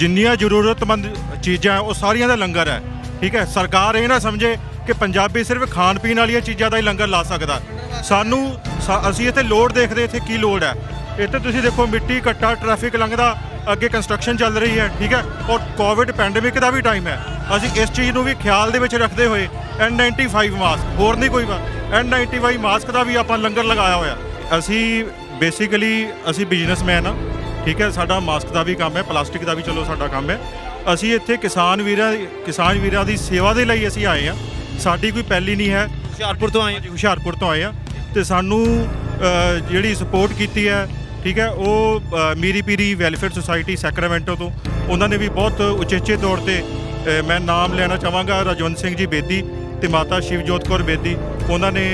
ਜਿੰਨੀਆਂ ਜ਼ਰੂਰਤਮੰਦ ਚੀਜ਼ਾਂ ਉਹ ਸਾਰੀਆਂ ਦਾ ਲੰਗਰ ਹੈ। ਠੀਕ ਹੈ, ਸਰਕਾਰ ਇਹ ਨਾ ਸਮਝੇ ਕਿ ਪੰਜਾਬੀ ਸਿਰਫ ਖਾਣ ਪੀਣ ਵਾਲੀਆਂ ਚੀਜ਼ਾਂ ਦਾ ਹੀ ਲੰਗਰ ਲਾ ਸਕਦਾ। ਅਸੀਂ ਇੱਥੇ ਲੋੜ ਦੇਖਦੇ, ਇੱਥੇ ਕੀ ਲੋੜ ਹੈ। ਇੱਥੇ ਤੁਸੀਂ ਦੇਖੋ ਮਿੱਟੀ ਘੱਟਾ, ਟ੍ਰੈਫਿਕ ਲੰਘਦਾ, ਅੱਗੇ ਕੰਸਟਰਕਸ਼ਨ ਚੱਲ ਰਹੀ ਹੈ। ਠੀਕ ਹੈ, ਔਰ ਕੋਵਿਡ ਪੈਂਡੇਮਿਕ ਦਾ ਵੀ ਟਾਈਮ ਹੈ। ਅਸੀਂ ਇਸ ਚੀਜ਼ ਨੂੰ ਵੀ ਖਿਆਲ ਦੇ ਵਿੱਚ ਰੱਖਦੇ ਹੋਏ N95 ਮਾਸਕ, ਹੋਰ ਨਹੀਂ ਕੋਈ N95 ਮਾਸਕ ਦਾ ਵੀ ਆਪਾਂ ਲੰਗਰ ਲਗਾਇਆ ਹੋਇਆ। ਅਸੀਂ ਬੇਸਿਕਲੀ ਬਿਜ਼ਨਸਮੈਨ ਆ। ਠੀਕ ਹੈ, ਸਾਡਾ ਮਾਸਕ ਦਾ ਵੀ ਕੰਮ ਹੈ, ਪਲਾਸਟਿਕ ਦਾ ਵੀ ਚਲੋ ਸਾਡਾ ਕੰਮ ਹੈ। ਅਸੀਂ ਇੱਥੇ ਕਿਸਾਨ ਵੀਰਾਂ ਦੀ ਸੇਵਾ ਦੇ ਲਈ ਅਸੀਂ ਆਏ ਹਾਂ। ਸਾਡੀ ਕੋਈ ਪਹਿਲੀ ਨਹੀਂ ਹੈ। ਹੁਸ਼ਿਆਰਪੁਰ ਤੋਂ ਆਏ ਆ ਤੇ ਸਾਨੂੰ ਜਿਹੜੀ ਸਪੋਰਟ ਕੀਤੀ ਹੈ, ਠੀਕ ਹੈ, ਉਹ Miri Piri welfare society Sacramento ਤੋਂ, ਉਹਨਾਂ ਨੇ ਵੀ ਬਹੁਤ ਉਚੇਚੇ ਤੌਰ ਤੇ ਮੈਂ ਨਾਮ ਲੈਣਾ ਚਾਹਾਂਗਾ ਰਜਵੰਤ ਸਿੰਘ ਜੀ ਬੇਦੀ ਤੇ ਮਾਤਾ ਸ਼ਿਵਜੋਤ ਕੌਰ ਬੇਦੀ। ਉਹਨਾਂ ਨੇ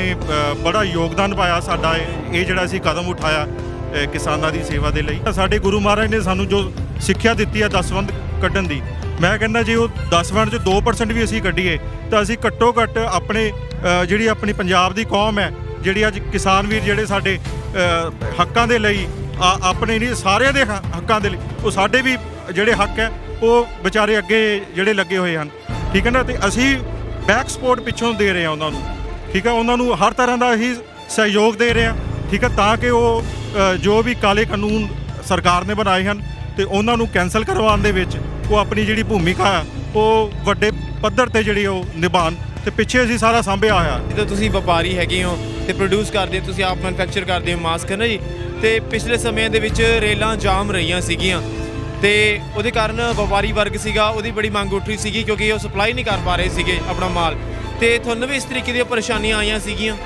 ਬੜਾ ਯੋਗਦਾਨ ਪਾਇਆ ਸਾਡਾ ਇਹ ਜਿਹੜਾ ਅਸੀਂ ਕਦਮ ਉਠਾਇਆ ਕਿਸਾਨਾਂ ਦੀ ਸੇਵਾ ਦੇ ਲਈ। ਸਾਡੇ ਗੁਰੂ ਮਹਾਰਾਜ ਨੇ ਸਾਨੂੰ ਜੋ ਸਿੱਖਿਆ ਦਿੱਤੀ ਹੈ ਦਸਵੰਧ ਕੱਢਣ ਦੀ, ਮੈਂ ਕਹਿੰਦਾ ਜੇ ਉਹ 10 'ਚ 2% ਵੀ ਅਸੀਂ ਕੱਢੀਏ ਤਾਂ ਅਸੀਂ ਘੱਟੋ ਘੱਟ ਆਪਣੇ ਜਿਹੜੀ ਆਪਣੀ ਪੰਜਾਬ ਦੀ ਕੌਮ ਹੈ, ਜਿਹੜੀ ਅੱਜ ਕਿਸਾਨ ਵੀਰ ਜਿਹੜੇ ਸਾਡੇ ਹੱਕਾਂ ਦੇ ਲਈ, ਆਪਣੇ ਨਹੀਂ ਸਾਰਿਆਂ ਦੇ ਹੱਕਾਂ ਦੇ ਲਈ, ਉਹ ਸਾਡੇ ਵੀ ਜਿਹੜੇ ਹੱਕ ਹੈ ਉਹ ਵਿਚਾਰੇ ਅੱਗੇ ਜਿਹੜੇ ਲੱਗੇ ਹੋਏ ਹਨ। ਠੀਕ ਹੈ ਨਾ, ਤੇ ਅਸੀਂ ਬੈਕ ਸਪੋਰਟ ਪਿੱਛੋਂ ਦੇ ਰਹੇ ਹਾਂ ਉਹਨਾਂ ਨੂੰ। ਠੀਕ ਹੈ, ਉਹਨਾਂ ਨੂੰ ਹਰ ਤਰ੍ਹਾਂ ਦਾ ਅਸੀਂ ਸਹਿਯੋਗ ਦੇ ਰਹੇ ਹਾਂ। ਠੀਕ ਹੈ, ਤਾਂ ਕਿ ਉਹ ਜੋ ਵੀ ਕਾਲੇ ਕਾਨੂੰਨ ਸਰਕਾਰ ਨੇ ਬਣਾਏ ਹਨ ਤੇ ਉਹਨਾਂ ਨੂੰ ਕੈਂਸਲ ਕਰਵਾਉਣ ਦੇ ਵਿੱਚ ਉਹ ਆਪਣੀ ਜਿਹੜੀ ਭੂਮਿਕਾ ਹੈ ਉਹ ਵੱਡੇ ਪੱਧਰ ਤੇ ਜਿਹੜੀ ਉਹ ਨਿਭਾਉਣ। ਤੇ ਪਿੱਛੇ ਅਸੀਂ ਸਾਰਾ ਸਾਂਭਿਆ ਹੋਇਆ। ਜਦੋਂ ਤੁਸੀਂ ਵਪਾਰੀ ਹੈਗੇ ਹੋ ਤੇ ਪ੍ਰੋਡਿਊਸ ਕਰਦੇ ਹੋ, ਤੁਸੀਂ ਆਪ ਮੈਨੂਫੈਕਚਰ ਕਰਦੇ ਹੋ ਮਾਸਕ, ਹੈ ਨਾ ਜੀ। ਤੇ ਪਿਛਲੇ ਸਮੇਂ ਦੇ ਵਿੱਚ ਰੇਲਾਂ ਜਾਮ ਰਹੀਆਂ ਸੀਗੀਆਂ ਤੇ ਉਹਦੇ ਕਾਰਨ ਵਪਾਰੀ ਵਰਗ ਸੀਗਾ, ਉਹਦੀ ਬੜੀ ਮੰਗ ਉੱਠ ਰਹੀ ਸੀਗੀ ਕਿਉਂਕਿ ਉਹ ਸਪਲਾਈ ਨਹੀਂ ਕਰ ਪਾ ਰਹੇ ਸੀਗੇ ਆਪਣਾ ਮਾਲ। ਤੇ ਤੁਹਾਨੂੰ ਵੀ ਇਸ ਤਰੀਕੇ ਦੀਆਂ ਪਰੇਸ਼ਾਨੀਆਂ ਆਈਆਂ ਸੀਗੀਆਂ?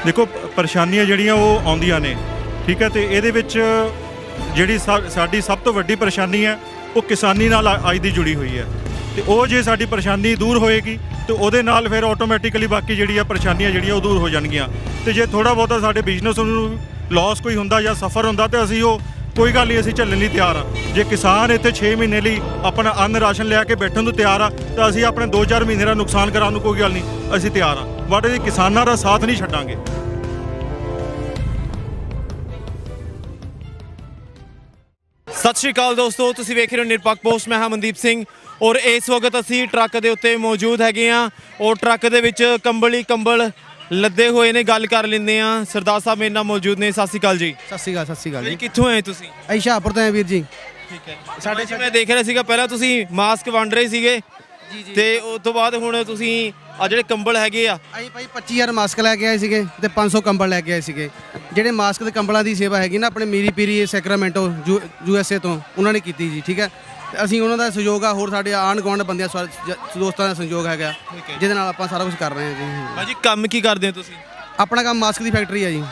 ਦੇਖੋ, ਪਰੇਸ਼ਾਨੀਆਂ ਜਿਹੜੀਆਂ ਉਹ ਆਉਂਦੀਆਂ ਨੇ। ਠੀਕ ਹੈ, ਤੇ ਇਹਦੇ ਵਿੱਚ ਜਿਹੜੀ ਸਾਡੀ ਸਭ ਤੋਂ ਵੱਡੀ ਪਰੇਸ਼ਾਨੀ ਹੈ ਉਹ ਕਿਸਾਨੀ ਨਾਲ ਅੱਜ ਦੀ ਜੁੜੀ ਹੋਈ ਹੈ। ਤੇ ਉਹ ਜੇ ਸਾਡੀ ਪਰੇਸ਼ਾਨੀ ਦੂਰ ਹੋਏਗੀ ਤੇ ਉਹਦੇ ਨਾਲ ਫਿਰ ਆਟੋਮੈਟਿਕਲੀ ਬਾਕੀ ਜਿਹੜੀ ਆ ਪਰੇਸ਼ਾਨੀਆਂ ਜਿਹੜੀਆਂ ਉਹ ਦੂਰ ਹੋ ਜਾਣਗੀਆਂ। ਤੇ ਜੇ ਥੋੜ੍ਹਾ ਬਹੁਤਾ ਸਾਡੇ ਬਿਜ਼ਨਸ ਨੂੰ ਲਾਸ ਕੋਈ ਹੁੰਦਾ ਜਾਂ ਸਫਰ ਹੁੰਦਾ ਤੇ ਅਸੀਂ ਉਹ ਕੋਈ ਗੱਲ ਨਹੀਂ, ਅਸੀਂ ਝੱਲਣ ਲਈ ਤਿਆਰ ਆ। ਜੇ ਕਿਸਾਨ ਇੱਥੇ 6 ਮਹੀਨੇ ਲਈ ਆਪਣਾ ਅੰਨ ਰਾਸ਼ਨ ਲੈ ਕੇ ਬੈਠਣ ਨੂੰ ਤਿਆਰ ਆ ਤਾਂ ਅਸੀਂ ਆਪਣੇ 2-4 ਮਹੀਨੇ ਦਾ ਨੁਕਸਾਨ ਕਰਾਉਣ ਨੂੰ ਕੋਈ ਗੱਲ ਨਹੀਂ, ਅਸੀਂ ਤਿਆਰ ਆ। ਬਟ ਅਸੀਂ ਕਿਸਾਨਾਂ ਦਾ ਸਾਥ ਨਹੀਂ ਛੱਡਾਂਗੇ। ਸਤਿ ਸ਼੍ਰੀ ਅਕਾਲ ਦੋਸਤੋ, ਤੁਸੀਂ ਵੇਖ ਰਹੇ ਹੋ ਨਿਰਪੱਖ ਪੋਸਟ। ਮੈਂ ਹਾਂ ਮਨਦੀਪ ਸਿੰਘ ਔਰ ਇਸ ਵਕਤ ਅਸੀਂ ਟਰੱਕ ਦੇ ਉੱਤੇ ਮੌਜੂਦ ਹੈਗੇ ਹਾਂ ਔਰ ਟਰੱਕ ਦੇ ਵਿੱਚ ਕੰਬਲ ਲੱਦੇ ਹੋਏ ਨੇ। ਗੱਲ ਕਰ ਲੈਂਦੇ ਹਾਂ, ਸਰਦਾਰ ਸਾਹਿਬ ਮੇਰੇ ਨਾਲ ਮੌਜੂਦ ਨੇ। ਸਤਿ ਸ਼੍ਰੀ ਅਕਾਲ ਜੀ। ਸਤਿ ਸ਼੍ਰੀ ਅਕਾਲ ਜੀ। ਕਿੱਥੋਂ ਆਏ ਤੁਸੀਂ? ਅਸੀਂ ਹੁਸ਼ਿਆਰਪੁਰ ਤੋਂ ਆਏ ਵੀਰ ਜੀ। ਠੀਕ ਹੈ, ਸਾਡੇ ਮੈਂ ਦੇਖ ਰਿਹਾ ਸੀਗਾ ਪਹਿਲਾਂ ਤੁਸੀਂ ਮਾਸਕ ਵੰਡ ਰਹੇ ਸੀਗੇ ਤੇ ਉਸ ਤੋਂ ਬਾਅਦ ਹੁਣ ਤੁਸੀਂ ਆ ਜਿਹੜੇ ਕੰਬਲ ਹੈਗੇ ਆ, ਅਸੀਂ ਭਾਈ 25000 ਮਾਸਕ ਲੈ ਕੇ ਆਏ ਸੀਗੇ ਤੇ 500 ਕੰਬਲ ਲੈ ਕੇ ਆਏ ਸੀਗੇ। ਜਿਹੜੇ ਮਾਸਕ ਤੇ ਕੰਬਲਾਂ ਦੀ ਸੇਵਾ ਹੈਗੀ ਨਾ ਆਪਣੇ ਮੀਰੀ ਪੀਰੀ ਸੈਕਰਾਮੈਂਟੋ USA ਤੋਂ ਉਹਨਾਂ ਨੇ ਕੀਤੀ ਜੀ। ਠੀਕ ਹੈ, ਤੇ ਅਸੀਂ ਉਹਨਾਂ ਦਾ ਸਹਿਯੋਗ ਆ, ਹੋਰ ਸਾਡੇ ਆਂਢ ਗੁਆਂਢ ਬੰਦਿਆਂ ਦੋਸਤਾਂ ਦਾ ਸਹਿਯੋਗ ਹੈਗਾ ਜਿਹਦੇ ਨਾਲ ਆਪਾਂ ਸਾਰਾ ਕੁਝ ਕਰ ਰਹੇ ਹਾਂ ਜੀ। ਭਾਜੀ ਕੰਮ ਕੀ ਕਰਦੇ ਹੋ ਤੁਸੀਂ? ਆਪਣਾ ਕੰਮ ਮਾਸਕ ਦੀ ਫੈਕਟਰੀ ਹੈ ਜੀ।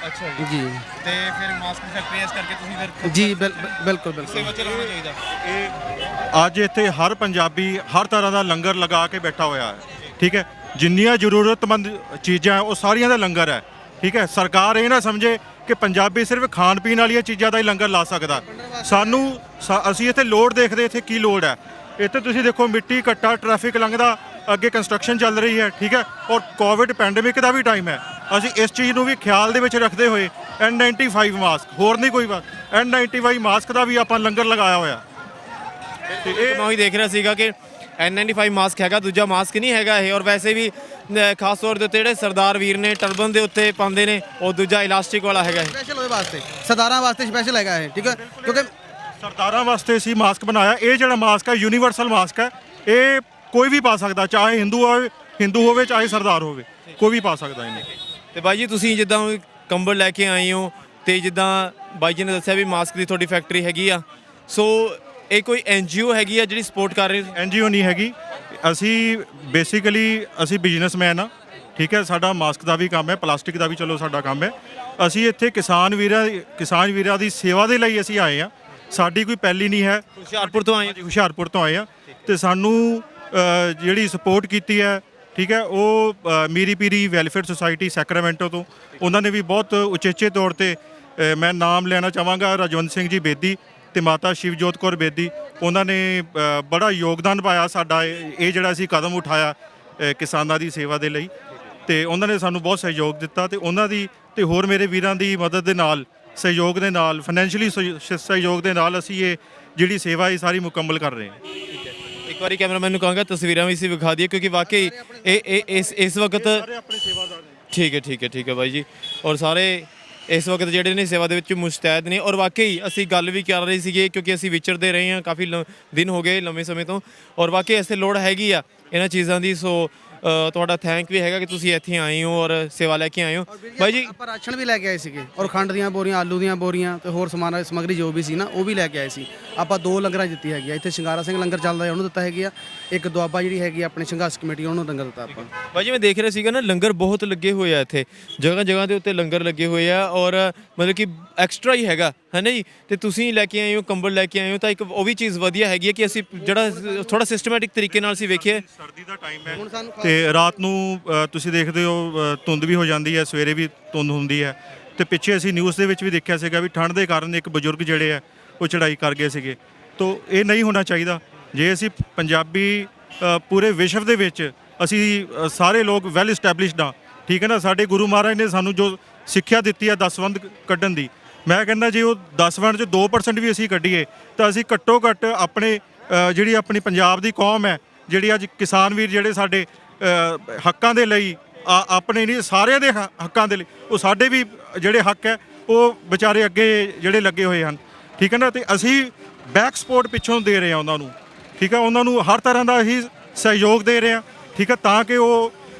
ਅੱਛਾ ਜੀ। ਤੇ ਫਿਰ ਮਾਸਕ ਦੀ ਫੈਕਟਰੀ ਇਸ ਕਰਕੇ ਤੁਸੀਂ ਫਿਰ ਜੀ ਬਿਲਕੁਲ ਸੇਵਾ ਚਲਾਉਣਾ ਚਾਹੀਦਾ। ਅੱਜ ਇੱਥੇ ਹਰ ਪੰਜਾਬੀ ਹਰ ਤਰ੍ਹਾਂ ਦਾ ਲੰਗਰ ਲਗਾ ਕੇ ਬੈਠਾ ਹੋਇਆ ਹੈ। ਠੀਕ ਹੈ, ਜਿੰਨੀਆਂ ਜ਼ਰੂਰਤਮੰਦ ਚੀਜ਼ਾਂ ਉਹ ਸਾਰੀਆਂ ਦਾ ਲੰਗਰ ਹੈ। ਠੀਕ ਹੈ, ਸਰਕਾਰ ਇਹ ਨਾ ਸਮਝੇ ਕਿ ਪੰਜਾਬੀ ਸਿਰਫ ਖਾਣ ਪੀਣ ਵਾਲੀਆਂ ਚੀਜ਼ਾਂ ਦਾ ਹੀ ਲੰਗਰ ਲਾ ਸਕਦਾ। ਅਸੀਂ ਇੱਥੇ ਲੋੜ ਦੇਖਦੇ, ਇੱਥੇ ਕੀ ਲੋੜ ਹੈ। ਇੱਥੇ ਤੁਸੀਂ ਦੇਖੋ ਮਿੱਟੀ ਘੱਟਾ, ਟ੍ਰੈਫਿਕ ਲੰਘਦਾ, ਅੱਗੇ ਕੰਸਟਰਕਸ਼ਨ ਚੱਲ ਰਹੀ ਹੈ। ਠੀਕ ਹੈ, ਔਰ ਕੋਵਿਡ ਪੈਂਡੇਮਿਕ ਦਾ ਵੀ ਟਾਈਮ ਹੈ। ਅਸੀਂ ਇਸ ਚੀਜ਼ ਨੂੰ ਵੀ ਖਿਆਲ ਦੇ ਵਿੱਚ ਰੱਖਦੇ ਹੋਏ N95 ਮਾਸਕ, ਹੋਰ ਨਹੀਂ ਕੋਈ N95 ਮਾਸਕ ਦਾ ਵੀ ਆਪਾਂ ਲੰਗਰ ਲਗਾਇਆ ਹੋਇਆ। ਤੇ ਇਹ ਮੈਂ ਉਹੀ ਦੇਖ ਰਿਹਾ ਸੀਗਾ ਕਿ N95 ਮਾਸਕ ਹੈਗਾ, ਦੂਜਾ ਮਾਸਕ ਨਹੀਂ ਹੈਗਾ ਇਹ। ਔਰ ਵੈਸੇ ਵੀ ਖਾਸ ਤੌਰ ਦੇ ਉੱਤੇ ਜਿਹੜੇ ਸਰਦਾਰ ਵੀਰ ਨੇ ਟਰਬਨ ਦੇ ਉੱਤੇ ਪਾਉਂਦੇ ਨੇ, ਉਹ ਦੂਜਾ ਇਲਾਸਟਿਕ ਵਾਲਾ ਹੈਗਾ। ਸਪੈਸ਼ਲ ਉਹਦੇ ਵਾਸਤੇ, ਸਰਦਾਰਾਂ ਵਾਸਤੇ ਸਪੈਸ਼ਲ ਹੈਗਾ ਇਹ। ਠੀਕ ਹੈ, ਕਿਉਂਕਿ ਸਰਦਾਰਾਂ ਵਾਸਤੇ ਅਸੀਂ ਮਾਸਕ ਬਣਾਇਆ। ਇਹ ਜਿਹੜਾ ਮਾਸਕ ਹੈ ਯੂਨੀਵਰਸਲ ਮਾਸਕ ਹੈ, ਇਹ ਕੋਈ ਵੀ ਪਾ ਸਕਦਾ, ਚਾਹੇ ਹਿੰਦੂ ਹੋਵੇ ਚਾਹੇ ਸਰਦਾਰ ਹੋਵੇ, ਕੋਈ ਵੀ ਪਾ ਸਕਦਾ ਇਹਨੂੰ। ਤੇ ਬਾਈ ਜੀ ਤੁਸੀਂ ਜਿੱਦਾਂ ਕੰਬਲ ਲੈ ਕੇ ਆਏ ਹੋ ਤੇ ਜਿੱਦਾਂ ਬਾਈ ਜੀ ਨੇ ਦੱਸਿਆ ਵੀ ਮਾਸਕ ਦੀ ਤੁਹਾਡੀ ਫੈਕਟਰੀ ਹੈਗੀ ਆ, ਸੋ ਇਹ ਕੋਈ NGO ਹੈਗੀ ਆ ਜਿਹੜੀ ਸਪੋਰਟ ਕਰ ਰਹੀ? NGO ਨਹੀਂ ਹੈਗੀ। ਅਸੀਂ ਬੇਸਿਕਲੀ ਬਿਜ਼ਨਸਮੈਨ ਆ। ਠੀਕ ਹੈ, ਸਾਡਾ ਮਾਸਕ ਦਾ ਵੀ ਕੰਮ ਹੈ, ਪਲਾਸਟਿਕ ਦਾ ਵੀ ਚਲੋ ਸਾਡਾ ਕੰਮ ਹੈ। ਅਸੀਂ ਇੱਥੇ ਕਿਸਾਨ ਵੀਰਾਂ ਦੀ ਸੇਵਾ ਦੇ ਲਈ ਅਸੀਂ ਆਏ ਹਾਂ। ਸਾਡੀ ਕੋਈ ਪਹਿਲੀ ਨਹੀਂ ਹੈ। ਹੁਸ਼ਿਆਰਪੁਰ ਤੋਂ ਆਏ ਆ ਤੇ ਸਾਨੂੰ ਜਿਹੜੀ ਸਪੋਰਟ ਕੀਤੀ ਹੈ, ਠੀਕ ਹੈ, ਉਹ Miri Piri welfare society Sacramento ਤੋਂ, ਉਹਨਾਂ ਨੇ ਵੀ ਬਹੁਤ ਉਚੇਚੇ ਤੌਰ ਤੇ ਮੈਂ ਨਾਮ ਲੈਣਾ ਚਾਹਾਂਗਾ ਰਜਵੰਤ ਸਿੰਘ ਜੀ ਬੇਦੀ ਤੇ ਮਾਤਾ ਸ਼ਿਵਜੋਤ ਕੌਰ ਬੇਦੀ। ਉਹਨਾਂ ਨੇ ਬੜਾ ਯੋਗਦਾਨ ਪਾਇਆ ਸਾਡਾ ਇਹ ਜਿਹੜਾ ਅਸੀਂ ਕਦਮ ਉਠਾਇਆ ਕਿਸਾਨਾਂ ਦੀ ਸੇਵਾ ਦੇ ਲਈ। ਤੇ ਉਹਨਾਂ ਨੇ ਸਾਨੂੰ ਬਹੁਤ ਸਹਿਯੋਗ ਦਿੱਤਾ ਤੇ ਉਹਨਾਂ ਦੀ ਤੇ ਹੋਰ ਮੇਰੇ ਵੀਰਾਂ ਦੀ ਮਦਦ ਦੇ ਨਾਲ, ਸਹਿਯੋਗ ਦੇ ਨਾਲ, ਫਾਈਨੈਂਸ਼ੀਅਲੀ ਸਹਿਯੋਗ ਦੇ ਨਾਲ ਅਸੀਂ ਜਿਹੜੀ ਸੇਵਾ ਇਹ ਸਾਰੀ ਮੁਕੰਮਲ ਕਰ ਰਹੇ ਹਾਂ। ਇੱਕ ਵਾਰੀ ਕੈਮਰਾਮੈਨ ਨੂੰ ਕਹਾਂਗਾ ਤਸਵੀਰਾਂ ਵੀ ਸੀ ਵਿਖਾ ਦਈਏ ਕਿਉਂਕਿ ਵਾਕਈ ਇਹ ਇਸ ਵਕਤ ਸਾਰੇ ਆਪਣੇ ਸੇਵਾਦਾਰ ਨੇ। ਠੀਕ ਹੈ ਬਾਈ ਜੀ। ਔਰ ਸਾਰੇ ਇਸ ਵਕਤ ਜਿਹੜੇ ਨੇ ਸੇਵਾ ਦੇ ਵਿੱਚ ਮੁਸਤੈਦ ਨੇ ਔਰ ਵਾਕਈ ਅਸੀਂ ਗੱਲ ਵੀ ਕਰ ਰਹੇ ਸੀਗੇ ਕਿਉਂਕਿ ਅਸੀਂ ਵਿਚਰਦੇ ਰਹੇ ਹਾਂ ਕਾਫੀ ਦਿਨ ਹੋ ਗਏ ਲੰਮੇ ਸਮੇਂ ਤੋਂ ਔਰ ਵਾਕਈ ਇਸੇ ਲੋੜ ਹੈਗੀ ਆ ਇਹਨਾਂ ਚੀਜ਼ਾਂ ਦੀ। ਸੋ ਤੁਹਾਡਾ ਥੈਂਕ ਵੀ ਹੈਗਾ ਕਿ ਤੁਸੀਂ ਇੱਥੇ ਆਏ ਹੋ ਔਰ ਸੇਵਾ ਲੈ ਕੇ ਆਏ ਹੋ ਬਾਈ ਜੀ। ਆਪਾਂ ਰਾਸ਼ਨ ਵੀ ਲੈ ਕੇ ਆਏ ਸੀਗੇ ਔਰ ਖੰਡ ਦੀਆਂ ਬੋਰੀਆਂ, ਆਲੂ ਦੀਆਂ ਬੋਰੀਆਂ ਤੇ ਹੋਰ ਸਮਾਨ ਸਮੱਗਰੀ ਜੋ ਵੀ ਸੀ ਨਾ ਉਹ ਵੀ ਲੈ ਕੇ ਆਏ ਸੀ। ਆਪਾਂ 2 ਲੰਗਰਾਂ ਦਿੱਤੀ ਹੈਗੀ ਆ। ਇੱਥੇ ਸ਼ਿੰਗਾਰਾ ਸਿੰਘ ਲੰਗਰ ਚੱਲਦਾ ਹੈ ਉਹਨੂੰ ਦਿੱਤਾ ਹੈਗੀ ਆ। ਇੱਕ ਦੁਆਬਾ ਜਿਹੜੀ ਹੈਗੀ ਆ ਆਪਣੀ ਸੰਘਰਸ਼ ਕਮੇਟੀ ਉਹਨੂੰ ਲੰਗਰ ਦਿੱਤਾ ਆਪਾਂ। ਬਾਈ ਜੀ ਮੈਂ ਦੇਖ ਰਿਹਾ ਸੀਗਾ ਨਾ ਲੰਗਰ ਬਹੁਤ ਲੱਗੇ ਹੋਏ ਆ ਇੱਥੇ ਜਗ੍ਹਾ ਦੇ ਉੱਤੇ ਲੰਗਰ ਲੱਗੇ ਹੋਏ ਆ ਔਰ ਮਤਲਬ ਕਿ ਐਕਸਟਰਾ ਹੀ ਹੈਗਾ ਹੈ ਨਾ ਜੀ। ਤੇ ਤੁਸੀਂ ਲੈ ਕੇ ਆਏ ਹੋ ਕੰਬਲ ਲੈ ਕੇ ਆਏ ਹੋ ਤਾਂ ਇੱਕ ਉਹ ਵੀ ਚੀਜ਼ ਵਧੀਆ ਹੈਗੀ ਹੈ ਕਿ ਅਸੀਂ ਜਿਹੜਾ ਥੋੜਾ ਸਿਸਟਮੈਟਿਕ ਤਰੀਕੇ ਨਾਲ ਅਸੀਂ ਵੇਖੀਏ। ਸਰਦੀ ਦਾ ਟਾਈਮ ਹੈ ਤੇ ਰਾਤ ਨੂੰ ਤੁਸੀਂ ਦੇਖਦੇ ਹੋ ਧੁੰਦ ਵੀ ਹੋ ਜਾਂਦੀ ਹੈ, ਸਵੇਰੇ ਵੀ ਧੁੰਦ ਹੁੰਦੀ ਹੈ ਤੇ ਪਿੱਛੇ ਅਸੀਂ ਨਿਊਜ਼ ਦੇ ਵਿੱਚ ਵੀ ਦੇਖਿਆ ਸੀਗਾ ਵੀ ਠੰਡ ਦੇ ਕਾਰਨ ਇੱਕ ਬਜ਼ੁਰਗ ਜਿਹੜੇ ਆ ਉਹ ਚੜ੍ਹਾਈ ਕਰ ਗਏ ਸੀਗੇ। ਤੋ ਇਹ ਨਹੀਂ ਹੋਣਾ ਚਾਹੀਦਾ। ਜੇ ਅਸੀਂ ਪੰਜਾਬੀ ਪੂਰੇ ਵਿਸ਼ਵ ਦੇ ਵਿੱਚ ਅਸੀਂ ਸਾਰੇ ਲੋਕ ਵੈਲ ਇਸਟੈਬਲਿਸ਼ਡ ਆ, ਠੀਕ ਹੈ ਨਾ। ਸਾਡੇ ਗੁਰੂ ਮਹਾਰਾਜ ਨੇ ਸਾਨੂੰ ਜੋ ਸਿੱਖਿਆ ਦਿੱਤੀ ਹੈ ਦਸਵੰਧ ਕੱਢਣ ਦੀ, ਮੈਂ ਕਹਿੰਦਾ ਜੇ ਉਹ 10 'ਚ 2% ਵੀ ਅਸੀਂ ਕੱਢੀਏ ਤਾਂ ਅਸੀਂ ਘੱਟੋ ਘੱਟ ਆਪਣੇ ਜਿਹੜੀ ਆਪਣੀ ਪੰਜਾਬ ਦੀ ਕੌਮ ਹੈ, ਜਿਹੜੀ ਅੱਜ ਕਿਸਾਨ ਵੀਰ ਜਿਹੜੇ ਸਾਡੇ ਹੱਕਾਂ ਦੇ ਲਈ ਆਪਣੇ ਨਹੀਂ ਸਾਰਿਆਂ ਦੇ ਹੱਕਾਂ ਦੇ ਲਈ ਉਹ ਸਾਡੇ ਵੀ ਜਿਹੜੇ ਹੱਕ ਹੈ ਉਹ ਵਿਚਾਰੇ ਅੱਗੇ ਜਿਹੜੇ ਲੱਗੇ ਹੋਏ ਹਨ, ਠੀਕ ਹੈ ਨਾ। ਤੇ ਅਸੀਂ ਬੈਕ ਸਪੋਰਟ ਪਿੱਛੋਂ ਦੇ ਰਹੇ ਹਾਂ ਉਹਨਾਂ ਨੂੰ, ਠੀਕ ਹੈ। ਉਹਨਾਂ ਨੂੰ ਹਰ ਤਰ੍ਹਾਂ ਦਾ ਅਸੀਂ ਸਹਿਯੋਗ ਦੇ ਰਹੇ ਹਾਂ, ਠੀਕ ਹੈ, ਤਾਂ ਕਿ ਉਹ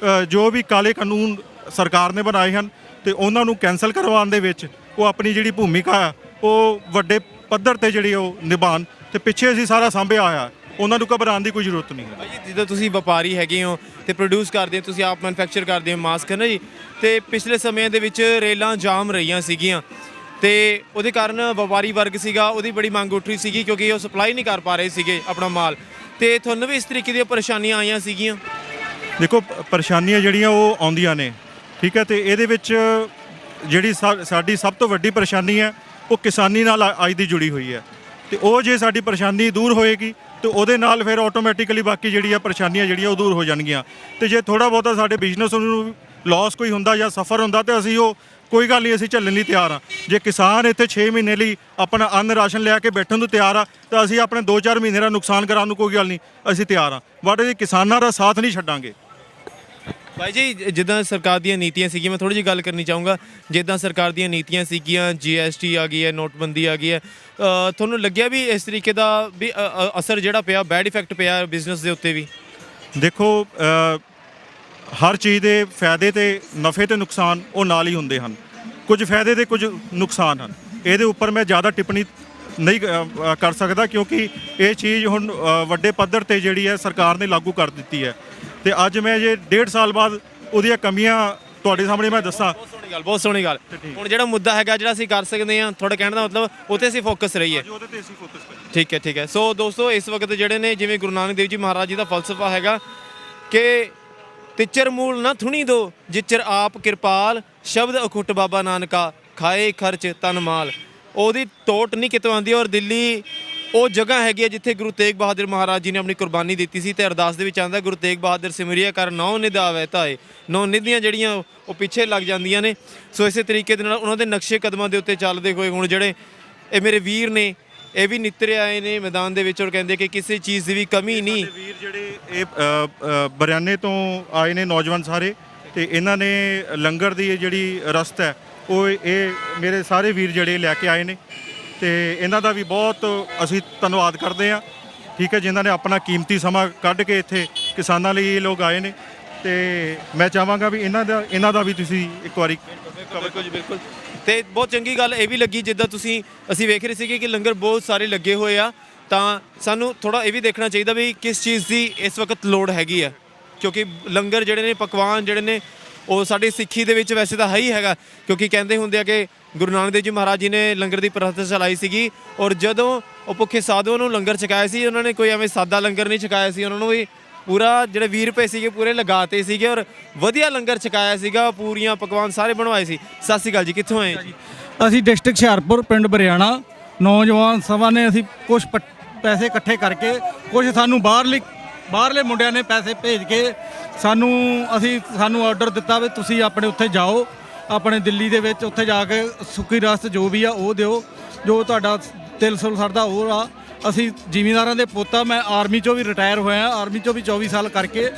ਜੋ ਵੀ ਕਾਲੇ ਕਾਨੂੰਨ ਸਰਕਾਰ ਨੇ ਬਣਾਏ ਹਨ ਤੇ ਉਹਨਾਂ ਨੂੰ ਕੈਂਸਲ ਕਰਵਾਉਣ ਦੇ ਵਿੱਚ ਉਹ ਆਪਣੀ ਜਿਹੜੀ ਭੂਮਿਕਾ ਹੈ ਉਹ ਵੱਡੇ ਪੱਧਰ ਤੇ ਜਿਹੜੀ ਉਹ ਨਿਭਾਉਣ। ਤੇ ਪਿੱਛੇ ਅਸੀਂ ਸਾਰਾ ਸਾਂਭਿਆ ਹੋਇਆ, ਉਹਨਾਂ ਨੂੰ ਘਬਰਾਉਣ ਦੀ ਕੋਈ ਜ਼ਰੂਰਤ ਨਹੀਂ ਹੈ। ਭਾਈ ਜੀ ਜਿੱਦਾਂ ਤੁਸੀਂ ਵਪਾਰੀ ਹੈਗੇ ਹੋ ਤੇ ਪ੍ਰੋਡਿਊਸ ਕਰਦੇ ਹੋ, ਤੁਸੀਂ ਆਪ ਮੈਨੂਫੈਕਚਰ ਕਰਦੇ ਹੋ ਮਾਸਕ ਹੈ ਨਾ ਜੀ। ਤੇ ਪਿਛਲੇ ਸਮੇਂ ਦੇ ਵਿੱਚ ਰੇਲਾਂ ਜਾਮ ਰਹੀਆਂ ਸੀਗੀਆਂ ਤੇ ਉਹਦੇ ਕਾਰਨ ਵਪਾਰੀ ਵਰਗ ਸੀਗਾ ਉਹਦੀ ਬੜੀ ਮੰਗ ਉੱਠ ਰਹੀ ਸੀਗੀ ਕਿਉਂਕਿ ਉਹ ਸਪਲਾਈ ਨਹੀਂ ਕਰ ਪਾ ਰਹੇ ਸੀਗੇ ਆਪਣਾ ਮਾਲ। ਤੇ ਤੁਹਾਨੂੰ ਵੀ ਇਸ ਤਰੀਕੇ ਦੀਆਂ ਪਰੇਸ਼ਾਨੀਆਂ ਆਈਆਂ ਸੀਗੀਆਂ? ਦੇਖੋ ਪਰੇਸ਼ਾਨੀਆਂ ਜਿਹੜੀਆਂ ਉਹ ਆਉਂਦੀਆਂ ਨੇ, ਠੀਕ ਹੈ। ਤੇ ਇਹਦੇ ਵਿੱਚ ਜਿਹੜੀ ਸਾਡੀ ਸਭ ਤੋਂ ਵੱਡੀ ਪਰੇਸ਼ਾਨੀ ਹੈ ਉਹ ਕਿਸਾਨੀ ਨਾਲ ਅੱਜ ਦੀ ਜੁੜੀ ਹੋਈ ਹੈ। ਤੇ ਉਹ ਜੇ ਸਾਡੀ ਪਰੇਸ਼ਾਨੀ ਦੂਰ ਹੋਏਗੀ ਤੇ ਉਹਦੇ ਨਾਲ ਫਿਰ ਆਟੋਮੈਟਿਕਲੀ ਬਾਕੀ ਜਿਹੜੀਆਂ ਪਰੇਸ਼ਾਨੀਆਂ ਜਿਹੜੀਆਂ ਉਹ ਦੂਰ ਹੋ ਜਾਣਗੀਆਂ। ਤੇ ਜੇ ਥੋੜਾ ਬਹੁਤਾ ਸਾਡੇ ਬਿਜ਼ਨਸ ਨੂੰ ਲਾਸ ਕੋਈ ਹੁੰਦਾ ਜਾਂ ਸਫਰ ਹੁੰਦਾ ਤੇ ਅਸੀਂ ਉਹ ਕੋਈ ਗੱਲ ਨਹੀਂ, ਅਸੀਂ ਝੱਲਣ ਲਈ ਤਿਆਰ ਹਾਂ। ਜੇ ਕਿਸਾਨ ਇੱਥੇ 6 ਮਹੀਨੇ ਲਈ ਆਪਣਾ ਅੰਨ ਰਾਸ਼ਨ ਲੈ ਕੇ ਬੈਠਣ ਨੂੰ ਤਿਆਰ ਆ ਤਾਂ ਅਸੀਂ ਆਪਣੇ 2-4 ਮਹੀਨੇ ਦਾ ਨੁਕਸਾਨ ਕਰਾਉਣ ਨੂੰ ਕੋਈ ਗੱਲ ਨਹੀਂ, ਅਸੀਂ ਤਿਆਰ ਹਾਂ। ਬਟ ਇਹ ਕਿਸਾਨਾਂ ਦਾ ਸਾਥ ਨਹੀਂ ਛੱਡਾਂਗੇ। ਭਾਈ ਜੀ ਜਿੱਦਾਂ ਸਰਕਾਰ ਦੀਆਂ ਨੀਤੀਆਂ ਸੀਗੀਆਂ, ਮੈਂ ਥੋੜੀ ਜਿਹੀ ਗੱਲ ਕਰਨੀ ਚਾਹੂੰਗਾ। ਜਿੱਦਾਂ ਸਰਕਾਰ ਦੀਆਂ ਨੀਤੀਆਂ ਸੀਗੀਆਂ, GST ਆ ਗਈ ਹੈ, ਨੋਟਬੰਦੀ ਆ ਗਈ ਹੈ, ਤੁਹਾਨੂੰ ਲੱਗਿਆ ਵੀ ਇਸ ਤਰੀਕੇ ਦਾ ਵੀ ਅਸਰ ਜਿਹੜਾ ਪਿਆ, ਬੈਡ ਇਫੈਕਟ ਪਿਆ ਬਿਜ਼ਨਸ ਦੇ ਉੱਤੇ ਵੀ? ਦੇਖੋ ਹਰ ਚੀਜ਼ ਦੇ ਫਾਇਦੇ ਤੇ ਨਫੇ ਤੇ ਨੁਕਸਾਨ ਉਹ ਨਾਲ ਹੀ ਹੁੰਦੇ ਹਨ। ਕੁਝ ਫਾਇਦੇ ਤੇ ਕੁਝ ਨੁਕਸਾਨ ਹਨ। ਇਹਦੇ ਉੱਪਰ ਮੈਂ ਜ਼ਿਆਦਾ ਟਿੱਪਣੀ ਨਹੀਂ ਕਰ ਸਕਦਾ ਕਿਉਂਕਿ ਇਹ ਚੀਜ਼ ਹੁਣ ਵੱਡੇ ਪੱਧਰ ਤੇ ਜਿਹੜੀ ਹੈ ਸਰਕਾਰ ਨੇ ਲਾਗੂ ਕਰ ਦਿੱਤੀ ਹੈ। ਤੇ ਅੱਜ ਮੈਂ ਜੇ 1.5 ਸਾਲ ਬਾਅਦ ਉਹਦੀਆਂ ਕਮੀਆਂ ਤੁਹਾਡੇ ਸਾਹਮਣੇ ਮੈਂ ਦੱਸਾਂ। ਬਹੁਤ ਸੋਹਣੀ ਗੱਲ। ਹੁਣ ਜਿਹੜਾ ਮੁੱਦਾ ਹੈਗਾ ਜਿਹੜਾ ਅਸੀਂ ਕਰ ਸਕਦੇ ਹਾਂ, ਤੁਹਾਡਾ ਕਹਿਣ ਦਾ ਮਤਲਬ ਉੱਥੇ ਅਸੀਂ ਫੋਕਸ ਰਹੀਏ। ਉਹਦੇ ਤੇ ਅਸੀਂ ਫੋਕਸ ਕਰੀਏ। ਠੀਕ ਹੈ। ਸੋ ਦੋਸਤੋ ਇਸ ਵਕਤ ਜਿਹੜੇ ਨੇ ਜਿਵੇਂ ਗੁਰੂ ਨਾਨਕ ਦੇਵ ਜੀ ਮਹਾਰਾਜ ਜੀ ਦਾ ਫਲਸਫਾ ਹੈਗਾ ਕਿ ਤਿੱਚਰ ਮੂਲ ਨਾ ਥੁਣੀ ਦੋ ਜਿੱਚਰ ਆਪ ਕਿਰਪਾਲ, ਸ਼ਬਦ ਅਖੁੱਟ ਬਾਬਾ ਨਾਨਕਾ ਖਾਏ ਖਰਚ ਤਨ ਮਾਲ। ਉਹਦੀ ਟੋਟ ਨਹੀਂ ਕਿਤੋਂ ਆਉਂਦੀ। ਔਰ ਦਿੱਲੀ ਉਹ ਜਗ੍ਹਾ ਹੈਗੀ ਹੈ ਜਿੱਥੇ ਗੁਰੂ ਤੇਗ ਬਹਾਦਰ ਮਹਾਰਾਜ ਜੀ ਨੇ ਆਪਣੀ ਕੁਰਬਾਨੀ ਦਿੱਤੀ ਸੀ। ਤੇ ਅਰਦਾਸ ਦੇ ਵਿੱਚ ਆਉਂਦਾ ਗੁਰੂ ਤੇਗ ਬਹਾਦਰ ਸਿਮਰਿਆ ਕਰ ਨੌ ਨਿਧਾਵੇ ਧਾਏ। 9 ਨਿਧੀਆਂ ਜਿਹੜੀਆਂ ਉਹ ਪਿੱਛੇ ਲੱਗ ਜਾਂਦੀਆਂ ਨੇ। ਸੋ ਇਸੇ ਤਰੀਕੇ ਦੇ ਨਾਲ ਉਹਨਾਂ ਦੇ ਨਕਸ਼ੇ ਕਦਮਾਂ ਦੇ ਉੱਤੇ ਚੱਲਦੇ ਹੋਏ ਹੁਣ ਜਿਹੜੇ ਇਹ ਮੇਰੇ ਵੀਰ ਨੇ ਇਹ ਵੀ ਨਿੱਤਰੇ ਆਏ ਨੇ ਮੈਦਾਨ ਦੇ ਵਿੱਚ ਔਰ ਕਹਿੰਦੇ ਕਿ ਕਿਸੇ ਚੀਜ਼ ਦੀ ਵੀ ਕਮੀ ਨਹੀਂ। ਵੀਰ ਜਿਹੜੇ ਇਹ ਬਰਿਆਨੇ ਤੋਂ ਆਏ ਨੇ ਨੌਜਵਾਨ ਸਾਰੇ, ਤੇ ਇਹਨਾਂ ਨੇ ਲੰਗਰ ਦੀ ਜਿਹੜੀ ਰਸਤ ਹੈ ਉਹ ਇਹ ਮੇਰੇ ਸਾਰੇ ਵੀਰ ਜਿਹੜੇ ਲੈ ਕੇ ਆਏ ਨੇ ਤੇ ਇਹਨਾਂ ਦਾ ਵੀ ਬਹੁਤ ਅਸੀਂ ਧੰਨਵਾਦ ਕਰਦੇ ਹਾਂ, ਠੀਕ ਹੈ, ਜਿਨ੍ਹਾਂ ਨੇ ਆਪਣਾ ਕੀਮਤੀ ਸਮਾਂ ਕੱਢ ਕੇ ਇੱਥੇ ਕਿਸਾਨਾਂ ਲਈ ਇਹ ਲੋਕ ਆਏ ਨੇ। ਤੇ ਮੈਂ ਚਾਹਾਂਗਾ ਵੀ ਇਹਨਾਂ ਦਾ ਵੀ ਤੁਸੀਂ ਇੱਕ ਵਾਰੀ ਬਿਲਕੁਲ ਜੀ ਬਿਲਕੁਲ। ਤੇ ਬਹੁਤ ਚੰਗੀ ਗੱਲ ਇਹ ਵੀ ਲੱਗੀ ਜਿੱਦਾਂ ਅਸੀਂ ਵੇਖ ਰਹੇ ਸੀਗੇ ਕਿ ਲੰਗਰ ਬਹੁਤ ਸਾਰੇ ਲੱਗੇ ਹੋਏ ਆ, ਤਾਂ ਸਾਨੂੰ ਥੋੜਾ ਇਹ ਵੀ ਦੇਖਣਾ ਚਾਹੀਦਾ ਵੀ ਕਿਸ ਚੀਜ਼ ਦੀ ਇਸ ਵਕਤ ਲੋੜ ਹੈਗੀ ਆ ਕਿਉਂਕਿ ਲੰਗਰ ਜਿਹੜੇ ਨੇ ਪਕਵਾਨ ਜਿਹੜੇ ਨੇ ਉਹ ਸਾਡੀ ਸਿੱਖੀ ਦੇ ਵਿੱਚ ਵੈਸੇ ਤਾਂ ਹੈ ਹੀ ਹੈਗਾ ਕਿਉਂਕਿ ਕਹਿੰਦੇ ਹੁੰਦੇ ਆ ਕਿ ਗੁਰੂ ਨਾਨਕ ਦੇਵ ਜੀ ਮਹਾਰਾਜ ਜੀ ਨੇ ਲੰਗਰ ਦੀ ਪ੍ਰਥਾ ਚਲਾਈ ਸੀਗੀ ਔਰ ਜਦੋਂ ਉਹ ਭੁੱਖੇ ਸਾਧੂਆਂ ਨੂੰ ਲੰਗਰ ਛਕਾਇਆ ਸੀ ਉਹਨਾਂ ਨੇ ਕੋਈ ਐਵੇਂ ਸਾਦਾ ਲੰਗਰ ਨਹੀਂ ਛਕਾਇਆ ਸੀ, ਉਹਨਾਂ ਨੂੰ ਵੀ ਪੂਰਾ ਜਿਹੜੇ 20 ਰੁਪਏ ਸੀਗੇ ਪੂਰੇ ਲਗਾਤੇ ਸੀਗੇ ਔਰ ਵਧੀਆ ਲੰਗਰ ਛਕਾਇਆ ਸੀਗਾ, ਪੂਰੀਆਂ ਪਕਵਾਨ ਸਾਰੇ ਬਣਵਾਏ ਸੀ। ਸਤਿ ਸ਼੍ਰੀ ਅਕਾਲ ਜੀ, ਕਿੱਥੋਂ ਆਏ ਜੀ? ਅਸੀਂ ਡਿਸਟ੍ਰਿਕਟ ਹੁਸ਼ਿਆਰਪੁਰ ਪਿੰਡ ਬਰਿਆਣਾ ਨੌਜਵਾਨ ਸਭਾ ਨੇ ਅਸੀਂ ਕੁਝ ਪੈਸੇ ਇਕੱਠੇ ਕਰਕੇ ਕੁਝ ਸਾਨੂੰ ਬਾਹਰਲੇ ਮੁੰਡਿਆਂ ਨੇ ਪੈਸੇ ਭੇਜ ਕੇ ਸਾਨੂੰ ਆਰਡਰ ਦਿੱਤਾ ਵੀ ਤੁਸੀਂ ਆਪਣੇ ਉੱਥੇ ਜਾਓ, ਆਪਣੇ ਦਿੱਲੀ ਦੇ ਵਿੱਚ ਉੱਥੇ ਜਾ ਕੇ ਸੁੱਕੀ ਰਸਤ ਜੋ ਵੀ ਆ ਉਹ ਦਿਓ, ਜੋ ਤੁਹਾਡਾ ਦਿਲ ਸੁਲ ਸਰਦਾ ਉਹ ਆ। ਅਸੀਂ ਜ਼ਿਮੀਂਦਾਰਾਂ ਦੇ ਪੁੱਤ ਆ। ਮੈਂ ਆਰਮੀ 'ਚੋਂ ਵੀ ਰਿਟਾਇਰ ਹੋਇਆ, ਆਰਮੀ 'ਚੋਂ ਵੀ 24 ਸਾਲ ਕਰਕੇ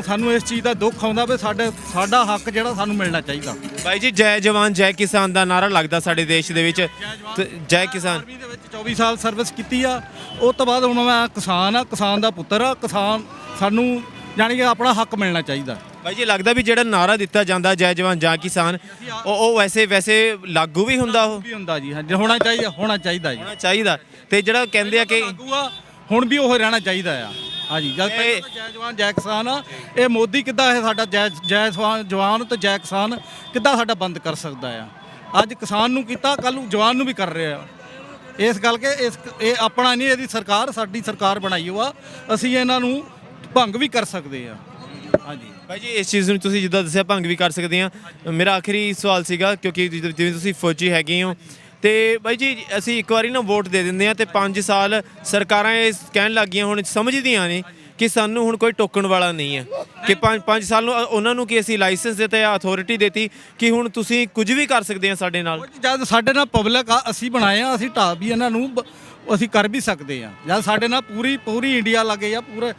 ਸਾਨੂੰ ਇਸ ਚੀਜ਼ ਦਾ ਦੁੱਖ ਆਉਂਦਾ ਵੀ ਸਾਡਾ ਹੱਕ ਜਿਹੜਾ ਸਾਨੂੰ ਮਿਲਣਾ ਚਾਹੀਦਾ। ਬਾਈ ਜੀ, ਜੈ ਜਵਾਨ ਜੈ ਕਿਸਾਨ ਦਾ ਨਾਰਾ ਲੱਗਦਾ ਸਾਡੇ ਦੇਸ਼ ਦੇ ਵਿੱਚ, ਤੇ ਜੈ ਕਿਸਾਨ। ਆਰਮੀ ਦੇ ਵਿੱਚ 24 ਸਾਲ ਸਰਵਿਸ ਕੀਤੀ ਆ, ਉਸ ਤੋਂ ਬਾਅਦ ਹੁਣ ਮੈਂ ਕਿਸਾਨ ਦਾ ਪੁੱਤਰ ਆ। ਕਿਸਾਨ ਸਾਨੂੰ ਜਾਣੀ ਕਿ ਆਪਣਾ ਹੱਕ ਮਿਲਣਾ ਚਾਹੀਦਾ। ਬਾਈ ਜੀ, ਲੱਗਦਾ ਵੀ ਜਿਹੜਾ ਨਾਰਾ ਦਿੱਤਾ ਜਾਂਦਾ ਜੈ ਜਵਾਨ ਜੈ ਕਿਸਾਨ, ਉਹ ਵੈਸੇ ਲਾਗੂ ਵੀ ਹੁੰਦਾ, ਉਹ ਵੀ ਹੁੰਦਾ ਜੀ। ਹਾਂਜੀ, ਹੋਣਾ ਚਾਹੀਦਾ ਜੀ। ਹੋਣਾ ਚਾਹੀਦਾ। ਤੇ ਜਿਹੜਾ ਕਹਿੰਦੇ ਆ ਕਿ ਲਾਗੂ ਆ, ਹੁਣ ਵੀ ਉਹ ਰਹਿਣਾ ਚਾਹੀਦਾ ਆ। ਹਾਂਜੀ, ਜਦ ਪਹਿਲਾਂ ਤਾਂ ਜੈ ਜਵਾਨ ਜੈ ਕਿਸਾਨ ਆ, ਇਹ ਮੋਦੀ ਕਿੱਦਾਂ ਇਹ ਸਾਡਾ ਜੈ ਜਵਾਨ ਤੇ ਜੈ ਕਿਸਾਨ ਕਿੱਦਾਂ ਸਾਡਾ ਬੰਦ ਕਰ ਸਕਦਾ ਆ? ਅੱਜ ਕਿਸਾਨ ਨੂੰ ਕੀਤਾ, ਕੱਲ ਨੂੰ ਜਵਾਨ ਨੂੰ ਵੀ ਕਰ ਰਿਹਾ। ਇਸ ਗੱਲ ਕਿ ਇਹ ਆਪਣਾ ਨਹੀਂ, ਇਹਦੀ ਸਰਕਾਰ, ਸਾਡੀ ਸਰਕਾਰ ਬਣਾਈ ਹੋਆ, ਅਸੀਂ ਇਹਨਾਂ ਨੂੰ ਭੰਗ ਵੀ ਕਰ ਸਕਦੇ ਆ। ਹਾਂਜੀ ਬਾਈ ਜੀ, ਇਸ ਚੀਜ਼ ਨੂੰ ਤੁਸੀਂ ਜਿੱਦਾਂ ਦੱਸਿਆ ਭੰਗ ਵੀ ਕਰ ਸਕਦੇ ਆ। ਮੇਰਾ ਆਖਰੀ ਸਵਾਲ ਸੀਗਾ, ਕਿਉਂਕਿ ਜਿਵੇਂ ਤੁਸੀਂ ਫੌਜੀ ਹੈਗੇ ਹੋ, ਤੇ ਬਾਈ ਜੀ ਅਸੀਂ ਇੱਕ ਵਾਰੀ ਨਾ ਵੋਟ ਦੇ ਦਿੰਦੇ ਆ ਤੇ 5 ਸਾਲ ਸਰਕਾਰਾਂ ਇਹ ਕਹਿਣ ਲੱਗ ਗਈਆਂ, ਹੁਣ ਸਮਝਦੀਆਂ ਨੇ ਕਿ ਸਾਨੂੰ ਹੁਣ ਕੋਈ ਟੋਕਣ ਵਾਲਾ ਨਹੀਂ ਹੈ, ਕਿ 5 ਸਾਲ ਨੂੰ ਉਹਨਾਂ ਨੂੰ ਕਿ ਅਸੀਂ ਲਾਇਸੈਂਸ ਦਿੱਤਾ ਜਾਂ ਅਥਾਰਟੀ ਦਿੱਤੀ ਕਿ ਹੁਣ ਤੁਸੀਂ ਕੁਝ ਵੀ ਕਰ ਸਕਦੇ ਆ ਸਾਡੇ ਨਾਲ। ਜਦ ਸਾਡੇ ਨਾਲ ਪਬਲਿਕ ਆ, ਅਸੀਂ ਬਣਾਏ ਆ, ਅਸੀਂ ਢਾਹ ਵੀ ਇਹਨਾਂ ਨੂੰ ਅਸੀਂ ਕਰ ਵੀ ਸਕਦੇ ਆ। ਜਦ ਸਾਡੇ ਨਾਲ ਪੂਰੀ ਇੰਡੀਆ ਲੱਗੇ ਆ, ਪੂਰੇ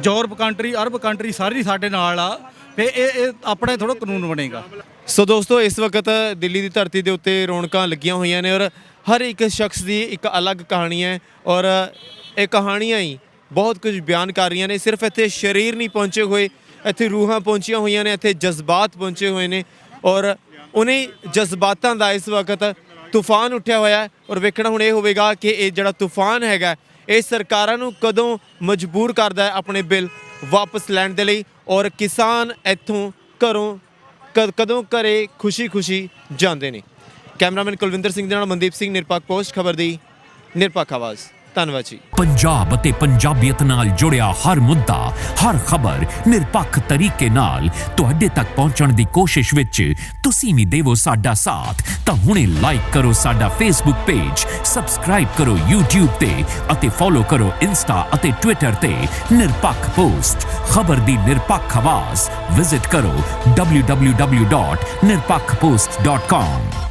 ਯੂਰਪ ਕੰਟਰੀ, ਅਰਬ ਕੰਟਰੀ ਸਾਰੀ ਸਾਡੇ ਨਾਲ ਆ, ਫੇ ਇਹ ਆਪਣੇ ਥੋੜਾ ਕਾਨੂੰਨ ਬਣੇਗਾ। ਸੋ ਦੋਸਤੋ, ਇਸ ਵਕਤ ਦਿੱਲੀ ਦੀ ਧਰਤੀ ਦੇ ਉੱਤੇ ਰੌਣਕਾਂ ਲੱਗੀਆਂ ਹੋਈਆਂ ਨੇ, ਔਰ ਹਰ ਇੱਕ ਸ਼ਖਸ ਦੀ ਇੱਕ ਅਲੱਗ ਕਹਾਣੀ ਹੈ, ਔਰ ਇਹ ਕਹਾਣੀਆਂ ਹੀ ਬਹੁਤ ਕੁਝ ਬਿਆਨ ਕਰ ਰਹੀਆਂ ਨੇ। ਸਿਰਫ ਇੱਥੇ ਸਰੀਰ ਨਹੀਂ ਪਹੁੰਚੇ ਹੋਏ, ਇੱਥੇ ਰੂਹਾਂ ਪਹੁੰਚੀਆਂ ਹੋਈਆਂ ਨੇ, ਇੱਥੇ ਜਜ਼ਬਾਤ ਪਹੁੰਚੇ ਹੋਏ ਨੇ, ਔਰ ਉਹਨੇ ਜਜ਼ਬਾਤਾਂ ਦਾ ਇਸ ਵਕਤ ਤੂਫਾਨ ਉੱਠਿਆ ਹੋਇਆ ਹੈ। ਔਰ ਵੇਖਣਾ ਹੁਣ ਇਹ ਹੋਵੇਗਾ ਕਿ ਇਹ ਜਿਹੜਾ ਤੂਫਾਨ ਹੈਗਾ, ਇਹ ਸਰਕਾਰਾਂ ਨੂੰ ਕਦੋਂ ਮਜਬੂਰ ਕਰਦਾ ਹੈ ਆਪਣੇ ਬਿੱਲ ਵਾਪਸ ਲੈਣ ਦੇ ਲਈ, ਔਰ ਕਿਸਾਨ ਇੱਥੋਂ ਘਰੋਂ ਕਦੋਂ ਘਰੇ ਖੁਸ਼ੀ ਜਾਂਦੇ ਨੇ। ਕੈਮਰਾਮੈਨ ਕੁਲਵਿੰਦਰ ਸਿੰਘ ਦੇ ਨਾਲ ਮਨਦੀਪ ਸਿੰਘ, ਨਿਰਪੱਖ ਪੋਸਟ, ਖਬਰ ਦੀ ਨਿਰਪੱਖ ਆਵਾਜ਼। ਧੰਨਵਾਦ ਜੀ। ਪੰਜਾਬ ਅਤੇ ਪੰਜਾਬੀਅਤ ਨਾਲ ਜੁੜਿਆ ਹਰ ਮੁੱਦਾ, ਹਰ ਖਬਰ ਨਿਰਪੱਖ ਤਰੀਕੇ ਨਾਲ ਤੁਹਾਡੇ ਤੱਕ ਪਹੁੰਚਣ ਦੀ ਕੋਸ਼ਿਸ਼ ਵਿੱਚ ਤੁਸੀਂ ਵੀ ਦੇਵੋ ਸਾਡਾ ਸਾਥ। ਤਾਂ ਹੁਣੇ ਲਾਈਕ ਕਰੋ ਸਾਡਾ ਫੇਸਬੁੱਕ ਪੇਜ, ਸਬਸਕ੍ਰਾਈਬ ਕਰੋ YouTube ਤੇ ਅਤੇ ਫੋਲੋ ਕਰੋ ਇੰਸਟਾ ਅਤੇ ਟਵਿੱਟਰ ਤੇ ਨਿਰਪੱਖ ਪੋਸਟ। ਖਬਰ ਦੀ ਨਿਰਪੱਖ ਆਵਾਜ਼। ਵਿਜ਼ਿਟ ਕਰੋ www.nirpakhpost.com।